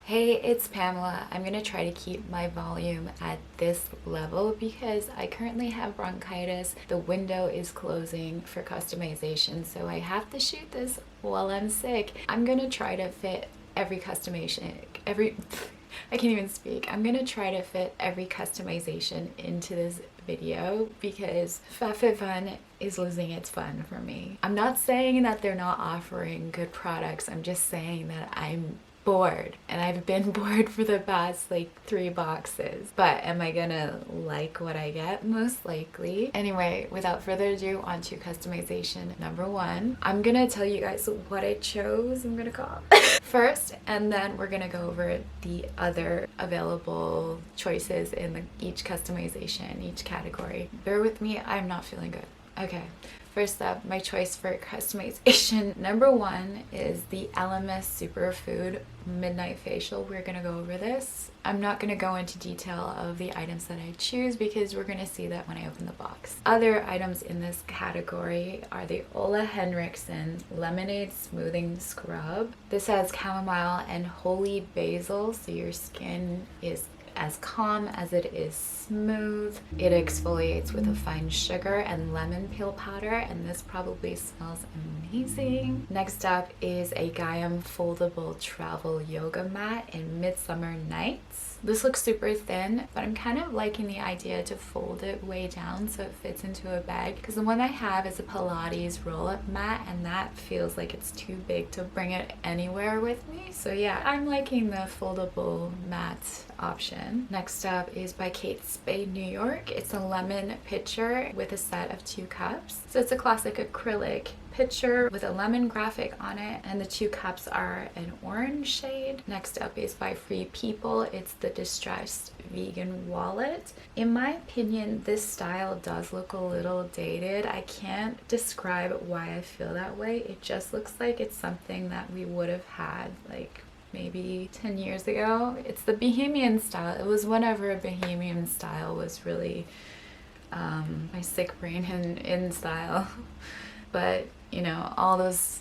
Hey, it's Pamela. I'm gonna try to keep my volume at this level because I currently have bronchitis. The window is closing for customization, so I have to shoot this while I'm sick. I'm gonna try to fit every I can't even speak. I'm gonna try to fit every customization into this video because FabFitFun is losing its fun for me. I'm not saying that they're not offering good products. I'm just saying that I'm bored, and I've been bored for the past like 3 boxes. But am I gonna like what I get? Most likely. Anyway, without further ado, on to customization number 1. I'm gonna tell you guys what I chose. I'm gonna call first, and then we're gonna go over the other available choices in each customization, each category. Bear with me, I'm not feeling good. Okay, first up, my choice for customization number 1 is the LMS Superfood Midnight Facial. We're gonna go over this. I'm not gonna go into detail of the items that I choose because we're gonna see that when I open the box. Other items in this category are the Ole Henriksen Lemonade Smoothing Scrub. This has chamomile and holy basil, so your skin is as calm as it is smooth. It exfoliates with a fine sugar and lemon peel powder, and this probably smells amazing. Next up is a Gaiam foldable travel yoga mat in Midsummer Nights. This looks super thin, but I'm kind of liking the idea to fold it way down so it fits into a bag, because the one I have is a Pilates roll-up mat, and that feels like it's too big to bring it anywhere with me. So yeah, I'm liking the foldable mat option. Next up is by Kate Spade New York. It's a lemon pitcher with a set of 2 cups. So it's a classic acrylic pitcher with a lemon graphic on it, and the 2 cups are an orange shade. Next up is by Free People. It's the distressed vegan wallet. In my opinion, this style does look a little dated. I can't describe why I feel that way. It just looks like it's something that we would have had like maybe 10 years ago. It's the Bohemian style. It was whenever Bohemian style was really my sick brain in style. But you know, all those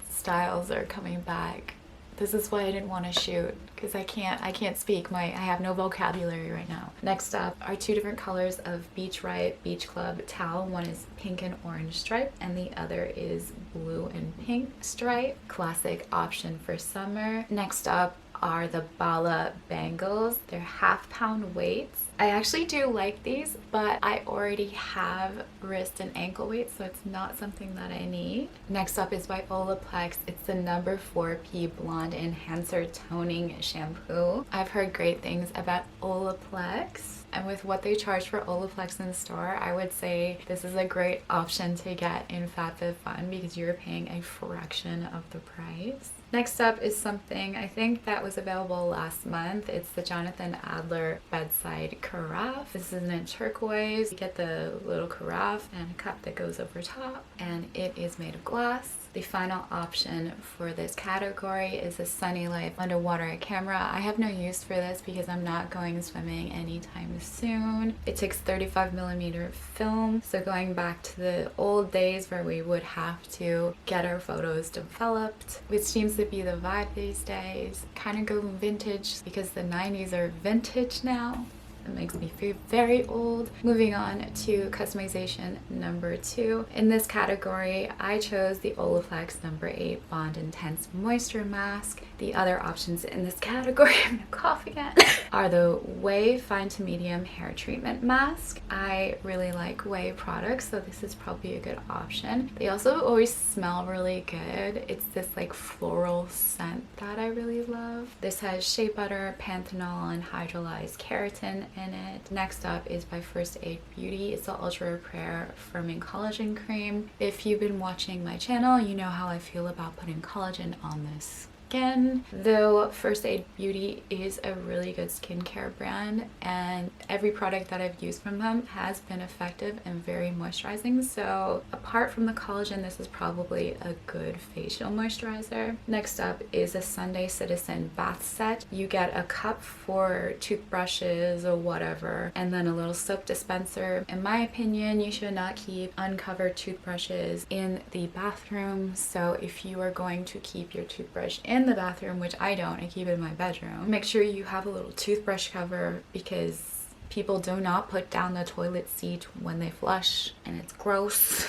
styles are coming back. This is why I didn't want to shoot, because I can't speak. I have no vocabulary right now. Next up are 2 different colors of Beach Riot Beach Club towel. One is pink and orange stripe, and the other is blue and pink stripe. Classic option for summer. Next up are the Bala bangles. They're half-pound weights. I actually do like these, but I already have wrist and ankle weights, so it's not something that I need. Next up is by Olaplex. It's the number 4P Blonde Enhancer Toning Shampoo. I've heard great things about Olaplex, and with what they charge for Olaplex in the store, I would say this is a great option to get in FabFitFun because you're paying a fraction of the price. Next up is something I think that was available last month. It's the Jonathan Adler Bedside Carafe. This is in turquoise. You get the little carafe and a cup that goes over top, and it is made of glass. The final option for this category is a Sunny Life underwater camera. I have no use for this because I'm not going swimming anytime soon. It takes 35mm film, so going back to the old days where we would have to get our photos developed, which seems to be the vibe these days. Kind of go vintage because the 90s are vintage now. It makes me feel very old. Moving on to customization number 2. In this category, I chose the Olaplex number 8 Bond Intense Moisture Mask. The other options in this category, I'm gonna cough again, are the Way Fine to Medium Hair Treatment Mask. I really like Way products, so this is probably a good option. They also always smell really good. It's this like floral scent that I really love. This has shea butter, panthenol, and hydrolyzed keratin in it. Next up is by First Aid Beauty. It's the Ultra Repair Firming Collagen Cream. If you've been watching my channel, you know how I feel about putting collagen on this skin. Though First Aid Beauty is a really good skincare brand, and every product that I've used from them has been effective and very moisturizing, so apart from the collagen, this is probably a good facial moisturizer. Next up is a Sunday Citizen bath set. You get a cup for toothbrushes or whatever, and then a little soap dispenser. In my opinion, you should not keep uncovered toothbrushes in the bathroom, so if you are going to keep your toothbrush in in the bathroom, which I don't. I keep it in my bedroom. Make sure you have a little toothbrush cover because people do not put down the toilet seat when they flush, and it's gross.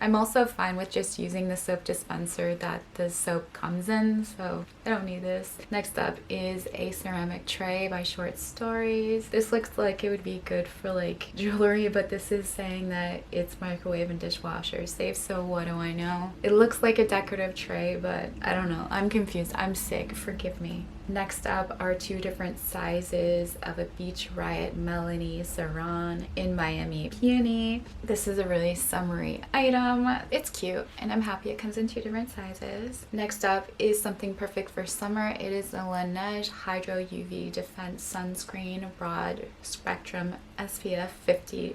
I'm also fine with just using the soap dispenser that the soap comes in, so I don't need this. Next up is a ceramic tray by Short Stories. This looks like it would be good for like jewelry, but this is saying that it's microwave and dishwasher safe, so what do I know? It looks like a decorative tray, but I don't know. I'm confused. I'm sick. Forgive me. Next up are 2 different sizes of a Beach Riot Melanie Saran in Miami Peony. This is a really summery item. It's cute and I'm happy it comes in 2 different sizes. Next up is something perfect for summer. It is the Laneige Hydro UV Defense Sunscreen Broad Spectrum SPF 50+.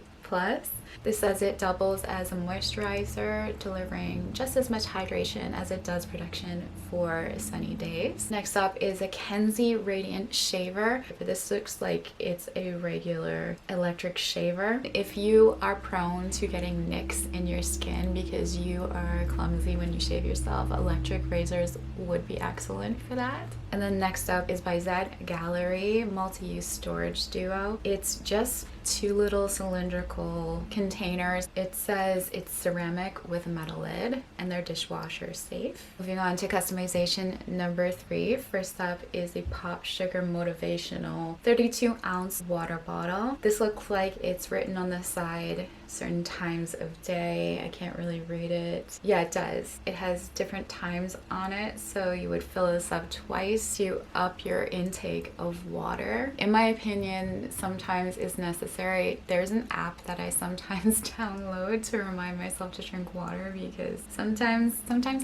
This says it doubles as a moisturizer, delivering just as much hydration as it does protection for sunny days. Next up is a Kenzie Radiant Shaver. This looks like it's a regular electric shaver. If you are prone to getting nicks in your skin because you are clumsy when you shave yourself, electric razors would be excellent for that. And then next up is by Zed Gallery Multi-Use Storage Duo. It's just 2 little cylindrical containers. It says it's ceramic with a metal lid and they're dishwasher safe. Moving on to customization number 3. First up is the Pop Sugar Motivational 32-ounce water bottle. This looks like it's written on the side certain times of day. I can't really read it. Yeah, it does. It has different times on it, so you would fill this up twice to up your intake of water. In my opinion, sometimes is necessary. There's an app that I sometimes download to remind myself to drink water because sometimes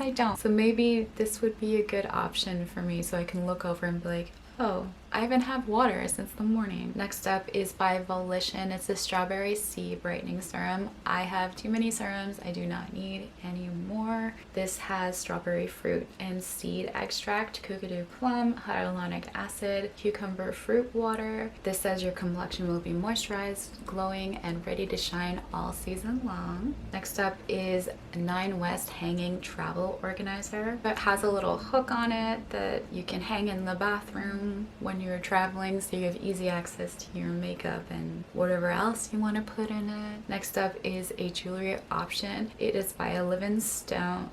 I don't. So maybe this would be a good option for me so I can look over and be like, oh, I haven't had water since the morning. Next up is by Volition. It's a Strawberry Sea Brightening Serum. I have too many serums. I do not need any more. This has strawberry fruit and seed extract, kookadoo plum, hyaluronic acid, cucumber fruit water. This says your complexion will be moisturized, glowing, and ready to shine all season long. Next up is 9 West Hanging Travel Organizer. It has a little hook on it that you can hang in the bathroom when you're traveling, so you have easy access to your makeup and whatever else you want to put in it. Next up is a jewelry option. It is by Elizabeth Stone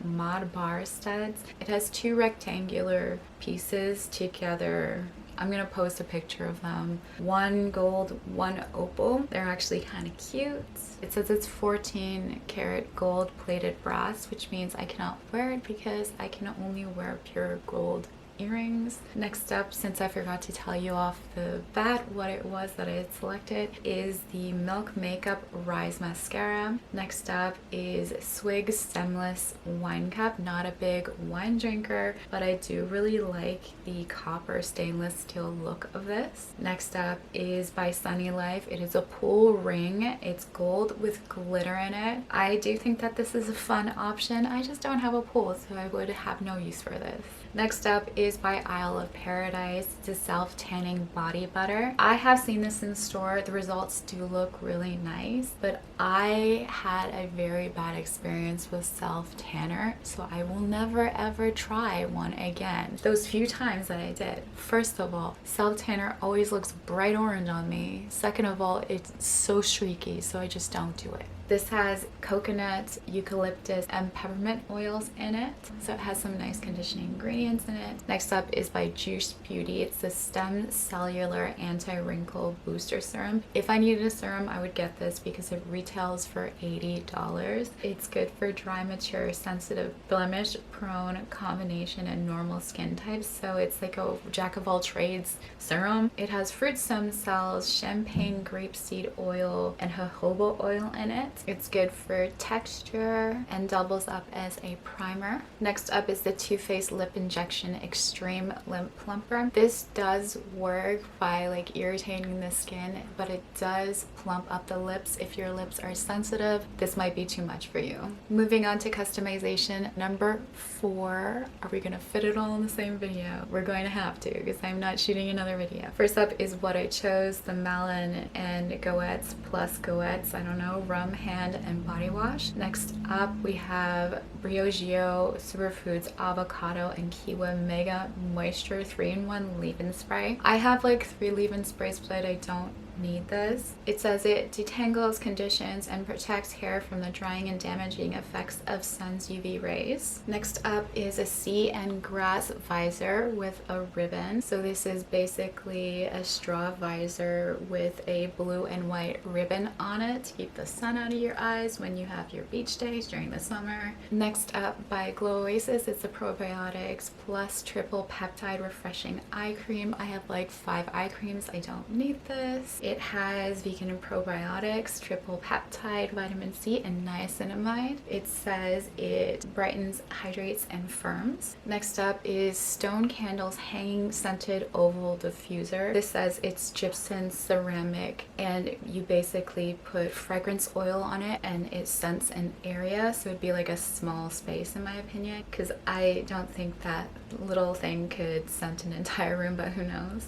Mod Bar Studs. It has 2 rectangular pieces together. I'm gonna post a picture of them. 1 gold, 1 opal. They're actually kind of cute. It says it's 14 karat gold plated brass, which means I cannot wear it because I can only wear pure gold earrings. Next up, since I forgot to tell you off the bat what it was that I had selected, is the Milk Makeup Rise Mascara. Next up is Swig Stemless Wine Cup. Not a big wine drinker, but I do really like the copper stainless steel look of this. Next up is by Sunny Life. It is a pool ring. It's gold with glitter in it. I do think that this is a fun option. I just don't have a pool, so I would have no use for this. Next up is by Isle of Paradise. It's a self-tanning body butter. I have seen this in store. The results do look really nice, but I had a very bad experience with self-tanner, so I will never ever try one again. Those few times that I did. First of all, self-tanner always looks bright orange on me. Second of all, it's so streaky, so I just don't do it. This has coconut, eucalyptus, and peppermint oils in it. So it has some nice conditioning ingredients in it. Next up is by Juice Beauty. It's the Stem Cellular Anti-Wrinkle Booster Serum. If I needed a serum, I would get this because it retails for $80. It's good for dry, mature, sensitive, blemish-prone combination and normal skin types. So it's like a jack-of-all-trades serum. It has fruit stem cells, champagne grapeseed oil, and jojoba oil in it. It's good for texture and doubles up as a primer. Next up is the Too Faced Lip Injection Extreme Lip Plumper. This does work by like irritating the skin, but it does plump up the lips if your lips lips are sensitive, this might be too much for you. Moving on to customization number 4. Are we gonna fit it all in the same video? We're going to have to, because I'm not shooting another video. First up is what I chose, the Melon and Goettes plus Goettes, I don't know, rum, hand, and body wash. Next up we have Briogeo Superfoods Avocado and Kiwi Mega Moisture 3-in-1 leave-in spray. I have like 3 leave-in sprays, but I don't need this. It says it detangles, conditions, and protects hair from the drying and damaging effects of sun's UV rays. Next up is a sea and grass visor with a ribbon. So this is basically a straw visor with a blue and white ribbon on it to keep the sun out of your eyes when you have your beach days during the summer. Next up by Glow Oasis, it's a probiotics plus triple peptide refreshing eye cream. I have like 5 eye creams. I don't need this. It has vegan and probiotics, triple peptide, vitamin C, and niacinamide. It says it brightens, hydrates, and firms. Next up is Stone Candles Hanging Scented Oval Diffuser. This says it's gypsum ceramic, and you basically put fragrance oil on it and it scents an area, so it'd be like a small space in my opinion, because I don't think that little thing could scent an entire room, but who knows.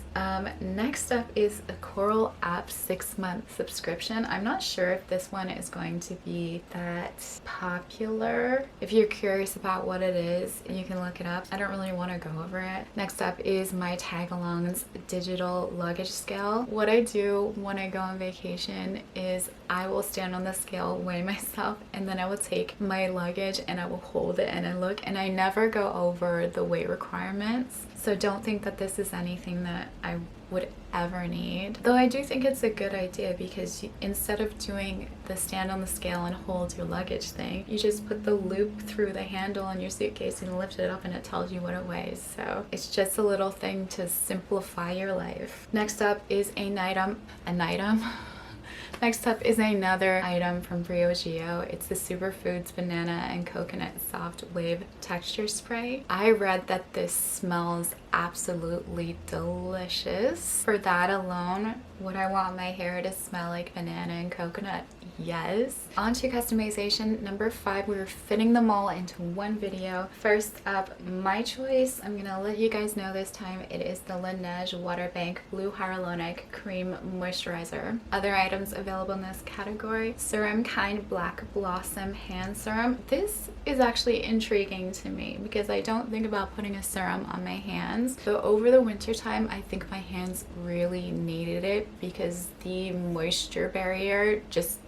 Next up is a Coral App 6-month subscription. I'm not sure if this one is going to be that popular. If you're curious about what it is, you can look it up. I don't really want to go over it. Next up is my Tagalong's digital luggage scale. What I do when I go on vacation is I will stand on the scale, weigh myself, and then I will take my luggage and I will hold it and I look, and I never go over the weight requirements. So don't think that this is anything that I would ever need. Though I do think it's a good idea, because instead of doing the stand on the scale and hold your luggage thing, you just put the loop through the handle on your suitcase and lift it up and it tells you what it weighs. So it's just a little thing to simplify your life. Next up is Next up is another item from Briogeo. It's the Superfoods Banana and Coconut Soft Wave Texture Spray. I read that this smells absolutely delicious. For that alone, would I want my hair to smell like banana and coconut? Yes. On to customization number 5. We're fitting them all into one video. First up, my choice, I'm gonna let you guys know this time, it is the Laneige Water Bank Blue Hyaluronic Cream Moisturizer. Other items available in this category: Serum Kind Black Blossom Hand Serum. This is actually intriguing to me because I don't think about putting a serum on my hands. So over the winter time, I think my hands really needed it because the moisture barrier just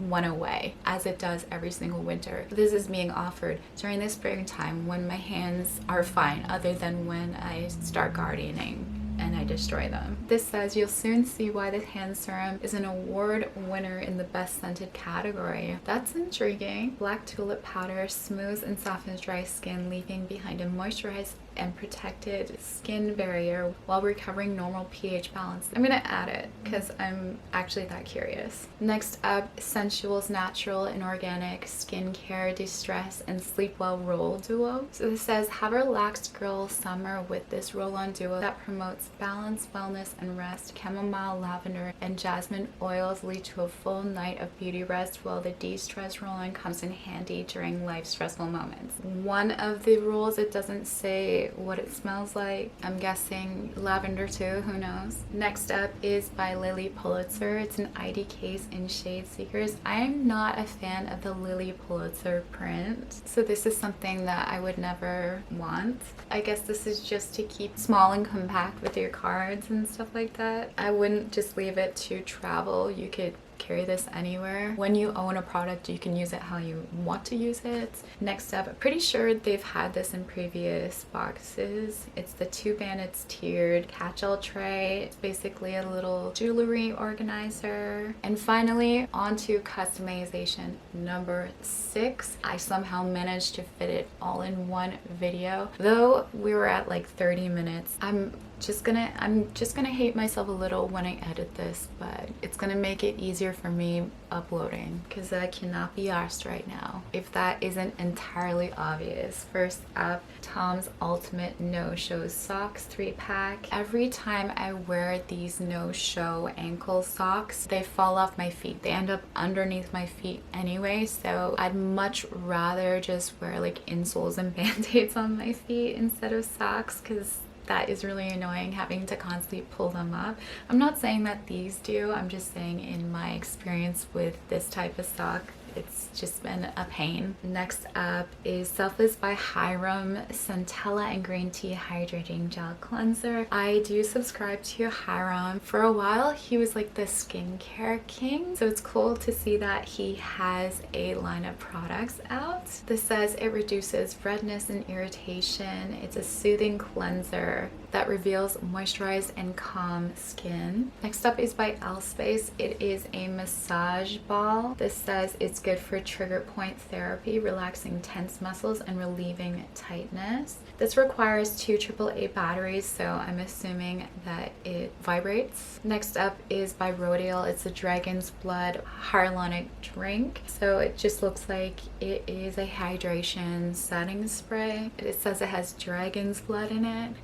went away, as it does every single winter. This is being offered during the springtime when my hands are fine, other than when I start gardening and I destroy them. This says you'll soon see why this hand serum is an award winner in the best scented category. That's intriguing. Black tulip powder smooths and softens dry skin, leaving behind a moisturized and protected skin barrier while recovering normal pH balance. I'm gonna add it because I'm actually that curious. Next up, Sensual's natural and organic skincare distress and sleep well roll duo. So this says have a relaxed girl summer with this roll-on duo that promotes balance, wellness, and rest. Chamomile, lavender, and jasmine oils lead to a full night of beauty rest, while the de-stress roll-on comes in handy during life stressful moments. One of the rolls, it doesn't say what it smells like. I'm guessing lavender too, who knows. Next up is by Lily Pulitzer. It's an ID case in Shade Seekers. I am not a fan of the Lily Pulitzer print, so this is something that I would never want. I guess this is just to keep small and compact with your cards and stuff like that. I wouldn't just leave it to travel. You could carry this anywhere. When you own a product, you can use it how you want to use it. Next up, I'm pretty sure they've had this in previous boxes. It's the 2-banded tiered catch-all tray. It's basically a little jewelry organizer. And finally, on to customization number 6. I somehow managed to fit it all in one video. Though we were at like 30 minutes, I'm just gonna hate myself a little when I edit this, but it's gonna make it easier easier for me uploading because I cannot be arsed right now if that isn't entirely obvious. First up, Tom's Ultimate No-Show Socks 3-pack. Every time I wear these no-show ankle socks, they fall off my feet. They end up underneath my feet anyway, so I'd much rather just wear like insoles and band-aids on my feet instead of socks, because that is really annoying having to constantly pull them up. I'm not saying that these do, I'm just saying in my experience with this type of sock, it's just been a pain. Next up is Selfless by Hiram Centella and Green Tea Hydrating Gel Cleanser. I do subscribe to Hiram. For a while, he was like the skincare king, so it's cool to see that he has a line of products out. This says it reduces redness and irritation. It's a soothing cleanser that reveals moisturized and calm skin. Next up is by Space. It is a massage ball. This says it's good for trigger point therapy, relaxing tense muscles and relieving tightness. This requires 2 AAA batteries, so I'm assuming that it vibrates. Next up is by Rodial. It's a Dragon's Blood hyaluronic drink. So it just looks like it is a hydration setting spray. It says it has dragon's blood in it.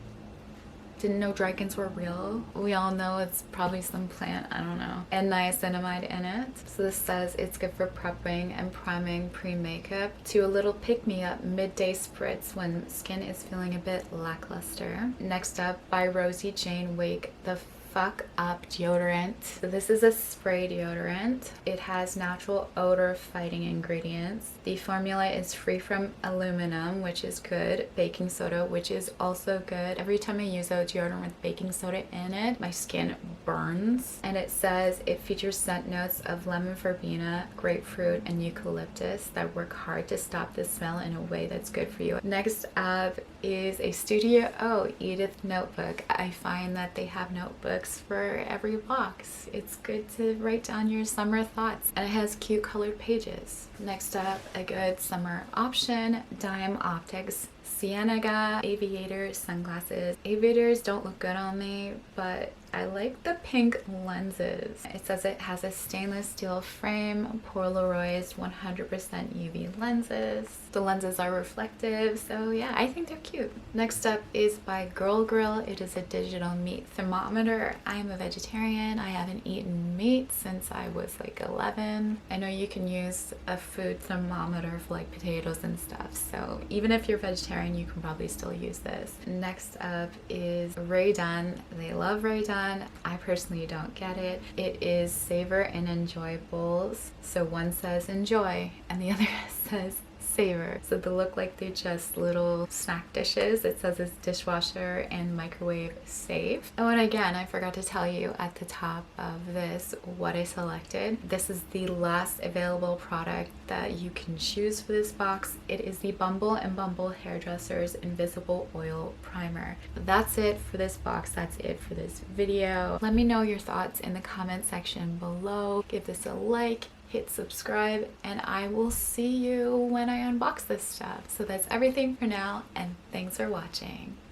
Didn't know dragons were real. We all know it's probably some plant, I don't know. And niacinamide in it. So this says it's good for prepping and priming pre-makeup to a little pick-me-up midday spritz when skin is feeling a bit lackluster. Next up, by Rosie Jane Wake, the Fuck Up deodorant. So this is a spray deodorant. It has natural odor fighting ingredients. The formula is free from aluminum, which is good, baking soda, which is also good. Every time I use a deodorant with baking soda in it, my skin burns. And it says it features scent notes of lemon verbena, grapefruit, and eucalyptus that work hard to stop the smell in a way that's good for you. Next up is a Studio O Edith notebook. I find that they have notebooks for every box. It's good to write down your summer thoughts, and it has cute colored pages. Next up, a good summer option, Dime Optics Cienega Aviator sunglasses. Aviators don't look good on me, but I like the pink lenses. It says it has a stainless steel frame, Polaroid 100% UV lenses. The lenses are reflective, so yeah, I think they're cute. Next up is by Girl Grill. It is a digital meat thermometer. I am a vegetarian. I haven't eaten meat since I was like 11. I know you can use a food thermometer for like potatoes and stuff, so even if you're vegetarian, you can probably still use this. Next up is Ray Dunn. They love Ray Dunn. I personally don't get it. It is savor and enjoy bowls. So one says enjoy and the other says savor. So they look like they're just little snack dishes. It says it's dishwasher and microwave safe. Oh, and again, I forgot to tell you at the top of this what I selected. This is the last available product that you can choose for this box. It is the Bumble and Bumble Hairdressers Invisible Oil Primer. That's it for this box. That's it for this video. Let me know your thoughts in the comment section below. Give this a like, hit subscribe, and I will see you when I unbox this stuff. So that's everything for now, and thanks for watching.